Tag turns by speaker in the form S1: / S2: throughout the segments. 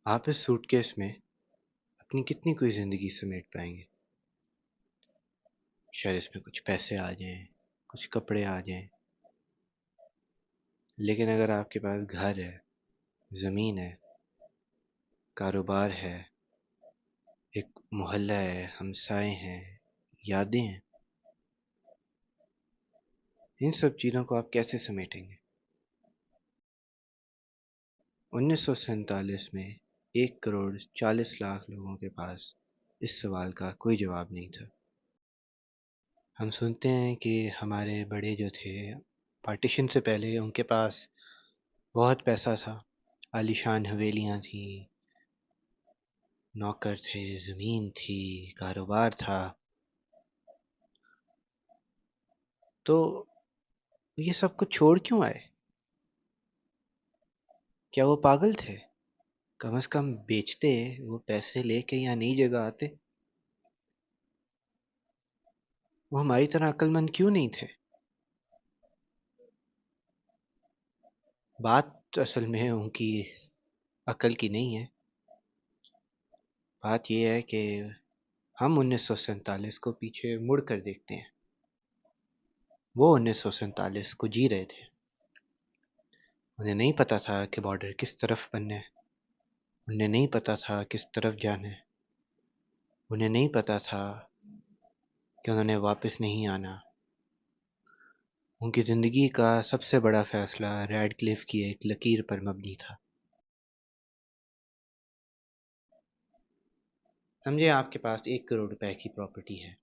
S1: آپ اس suit case میں اپنی کتنی کوئی زندگی سمیٹ پائیں گے؟ شاید اس میں کچھ پیسے آ جائیں، کچھ کپڑے آ جائیں، لیکن اگر آپ کے پاس گھر ہے، زمین ہے، کاروبار ہے، ایک محلہ ہے، ہمسائے ہیں، یادیں ہیں، ان سب چیزوں کو آپ کیسے سمیٹیں گے؟ 1947 میں 1 کروڑ 40 لاکھ لوگوں کے پاس اس سوال کا کوئی جواب نہیں تھا۔ ہم سنتے ہیں کہ ہمارے بڑے جو تھے پارٹیشن سے پہلے ان کے پاس بہت پیسہ تھا، عالیشان حویلیاں تھیں، نوکر تھے، زمین تھی، کاروبار تھا۔ تو یہ سب کچھ چھوڑ کیوں آئے؟ کیا وہ پاگل تھے؟ کم از کم بیچتے، وہ پیسے لے کے یہاں نئی جگہ آتے۔ وہ ہماری طرح عقل مند کیوں نہیں تھے؟ بات اصل میں ان کی عقل کی نہیں ہے، بات یہ ہے کہ ہم 1947 کو پیچھے مڑ کر دیکھتے ہیں۔ وہ 1947 کو جی رہے تھے، انہیں نہیں پتا تھا کہ بارڈر کس طرف بننا ہے، انہیں نہیں پتا تھا کس طرف جانا ہے، انہیں نہیں پتا تھا کہ انہوں نے واپس نہیں آنا۔ ان کی زندگی کا سب سے بڑا فیصلہ ریڈ کلف کی ایک لکیر پر مبنی تھا۔ سمجھے آپ کے پاس 1 کروڑ روپے کی پراپرٹی ہے،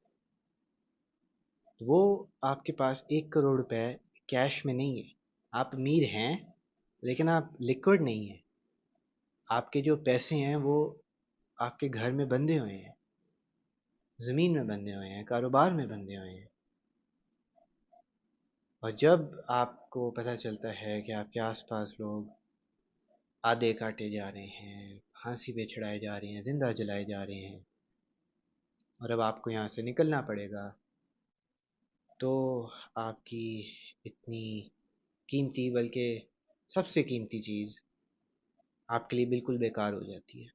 S1: وہ آپ کے پاس 1 کروڑ روپے کیش میں نہیں ہے۔ آپ امیر ہیں لیکن آپ لیکوڈ نہیں ہیں۔ آپ کے جو پیسے ہیں وہ آپ کے گھر میں بندھے ہوئے ہیں، زمین میں بندھے ہوئے ہیں، کاروبار میں بندھے ہوئے ہیں۔ اور جب آپ کو پتہ چلتا ہے کہ آپ کے آس پاس لوگ آدھے کاٹے جا رہے ہیں، پھانسی پہ چڑھائے جا رہے ہیں، زندہ جلائے جا رہے ہیں، اور اب آپ کو یہاں سے نکلنا پڑے گا، تو آپ کی اتنی قیمتی، بلکہ سب سے قیمتی چیز آپ کے لیے بالکل بیکار ہو جاتی ہے۔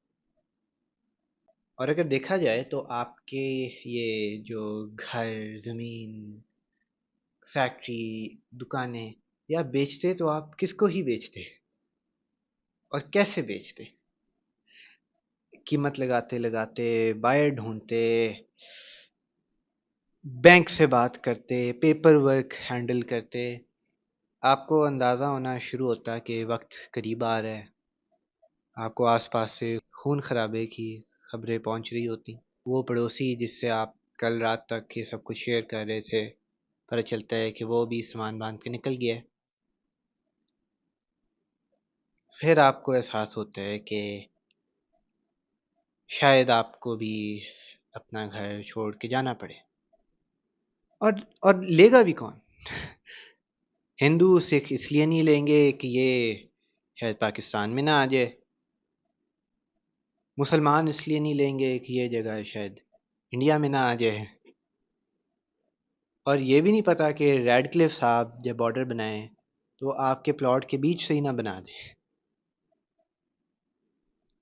S1: اور اگر دیکھا جائے تو آپ کے یہ جو گھر، زمین، فیکٹری، دکانیں، یا بیچتے تو آپ کس کو ہی بیچتے اور کیسے بیچتے؟ قیمت لگاتے لگاتے، بائر ڈھونڈتے، بینک سے بات کرتے، پیپر ورک ہینڈل کرتے، آپ کو اندازہ ہونا شروع ہوتا کہ وقت قریب آ رہا ہے، آپ کو آس پاس سے خون خرابے کی خبریں پہنچ رہی ہوتی۔ وہ پڑوسی جس سے آپ کل رات تک یہ سب کچھ شیئر کر رہے تھے، پتہ چلتا ہے کہ وہ بھی سامان باندھ کے نکل گیا ہے۔ پھر آپ کو احساس ہوتا ہے کہ شاید آپ کو بھی اپنا گھر چھوڑ کے جانا پڑے۔ اور اور لے گا بھی کون؟ ہندو سکھ اس لیے نہیں لیں گے کہ یہ شاید پاکستان میں نہ آ جائے، مسلمان اس لیے نہیں لیں گے کہ یہ جگہ شاید انڈیا میں نہ آ جائے، اور یہ بھی نہیں پتا کہ ریڈ کلف صاحب جب بارڈر بنائیں تو آپ کے پلاٹ کے بیچ سے ہی نہ بنا دیں۔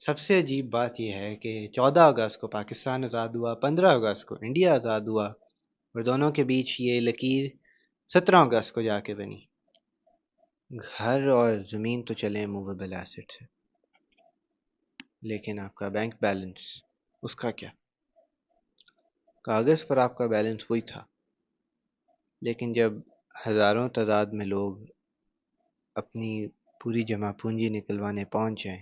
S1: سب سے عجیب بات یہ ہے کہ 14 اگست کو پاکستان آزاد ہوا، 15 اگست کو انڈیا آزاد ہوا، اور دونوں کے بیچ یہ لکیر 17 اگست کو جا کے بنی۔ گھر اور زمین تو چلیں موویبل ایسٹ ہے، لیکن آپ کا بینک بیلنس، اس کا کیا؟ کاغذ پر آپ کا بیلنس وہی تھا، لیکن جب ہزاروں تعداد میں لوگ اپنی پوری جمع پونجی نکلوانے پہنچ جائیں،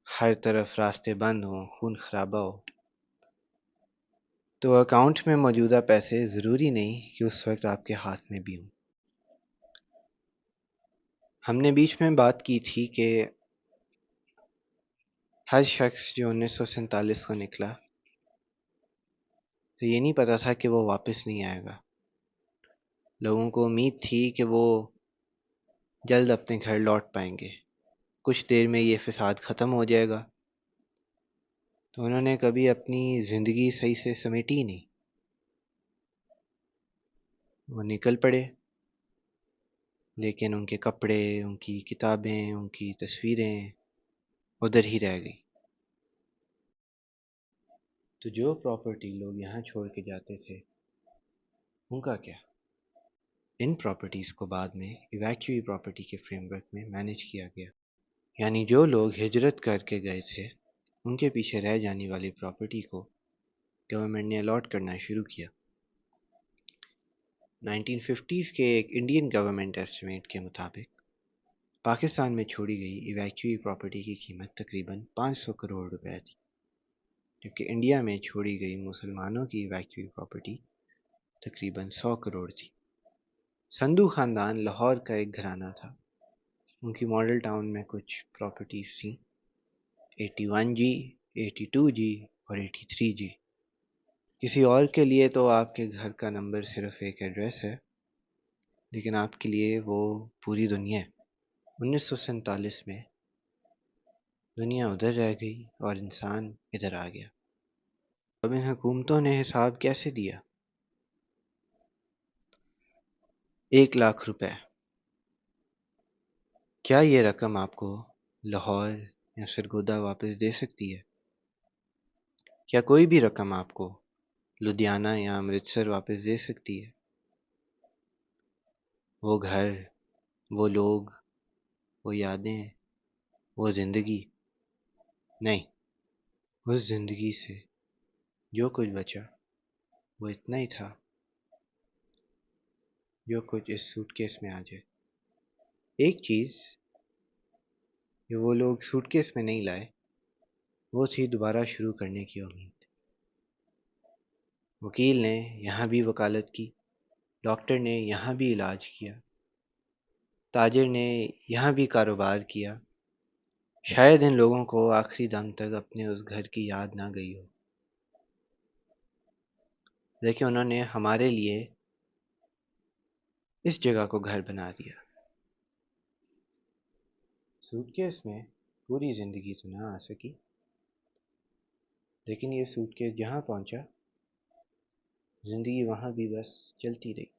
S1: ہر طرف راستے بند ہوں، خون خرابہ ہو، تو اکاؤنٹ میں موجودہ پیسے ضروری نہیں کہ اس وقت آپ کے ہاتھ میں بھی ہوں۔ ہم نے بیچ میں بات کی تھی کہ ہر شخص جو 1947 کو نکلا تو یہ نہیں پتا تھا کہ وہ واپس نہیں آئے گا۔ لوگوں کو امید تھی کہ وہ جلد اپنے گھر لوٹ پائیں گے، کچھ دیر میں یہ فساد ختم ہو جائے گا، تو انہوں نے کبھی اپنی زندگی صحیح سے سمیٹی ہی نہیں۔ وہ نکل پڑے، لیکن ان کے کپڑے، ان کی کتابیں، ان کی تصویریں ادھر ہی رہ گئی۔ تو جو پراپرٹی لوگ یہاں چھوڑ کے جاتے تھے ان کا کیا؟ ان پراپرٹیز کو بعد میں ایویکیوی پراپرٹی کے فریم ورک میں مینیج کیا گیا، یعنی جو لوگ ہجرت کر کے گئے تھے ان کے پیچھے رہ جانے والی پراپرٹی کو گورنمنٹ نے الاٹ کرنا شروع کیا۔ 1950s کے ایک انڈین گورنمنٹ ایسٹیمیٹ کے مطابق پاکستان میں چھوڑی گئی ایویکیوی پراپرٹی کی قیمت تقریباً 500 کروڑ روپے تھی، جبکہ انڈیا میں چھوڑی گئی مسلمانوں کی ایویکیوی پراپرٹی تقریباً 100 کروڑ تھی۔ سندھو خاندان لاہور کا ایک گھرانہ تھا، ان کی ماڈل ٹاؤن میں کچھ پراپرٹیز تھیں، 81 جی، 82 جی اور 83 جی۔ کسی اور کے لیے تو آپ کے گھر کا نمبر صرف ایک ایڈریس ہے، لیکن آپ کے لیے وہ پوری دنیا ہے۔ 1947 میں دنیا ادھر رہ گئی اور انسان ادھر آ گیا۔ اب ان حکومتوں نے حساب کیسے دیا؟ 1,00,000 روپے۔ کیا یہ رقم آپ کو لاہور یا سرگودا واپس دے سکتی ہے؟ کیا کوئی بھی رقم آپ کو لدھیانہ یا امرتسر واپس دے سکتی ہے؟ وہ گھر، وہ لوگ، وہ یادیں، وہ زندگی؟ نہیں، اس زندگی سے جو کچھ بچا وہ اتنا ہی تھا جو کچھ اس سوٹ کیس میں آ جائے۔ ایک چیز جو وہ لوگ سوٹ کیس میں نہیں لائے وہ تھی دوبارہ شروع کرنے کی امید۔ وکیل نے یہاں بھی وکالت کی، ڈاکٹر نے یہاں بھی علاج کیا، تاجر نے یہاں بھی کاروبار کیا۔ شاید ان لوگوں کو آخری دم تک اپنے اس گھر کی یاد نہ گئی ہو، لیکن انہوں نے ہمارے لیے اس جگہ کو گھر بنا دیا۔ سوٹ کیس میں پوری زندگی تو نہ آ سکی، لیکن یہ سوٹ کیس جہاں پہنچا زندگی وہاں بھی بس چلتی رہی۔